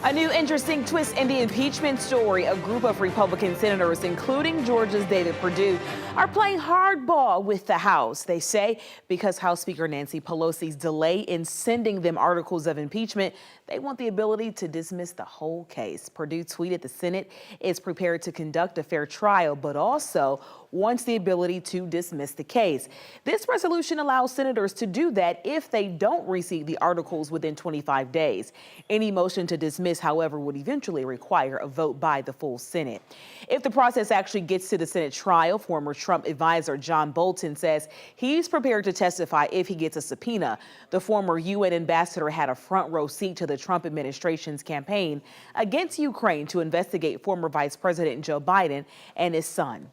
A new interesting twist in the impeachment story. A group of Republican senators, including Georgia's David Perdue, are playing hardball with the House. They say because House Speaker Nancy Pelosi's delay in sending them articles of impeachment, they want the ability to dismiss the whole case. Perdue tweeted the Senate is prepared to conduct a fair trial, but also wants the ability to dismiss the case. This resolution allows senators to do that if they don't receive the articles within 25 days. Any motion to dismiss, however, would eventually require a vote by the full Senate. If the process actually gets to the Senate trial, former Trump advisor John Bolton says he's prepared to testify if he gets a subpoena. The former UN ambassador had a front row seat to the Trump administration's campaign against Ukraine to investigate former Vice President Joe Biden and his son.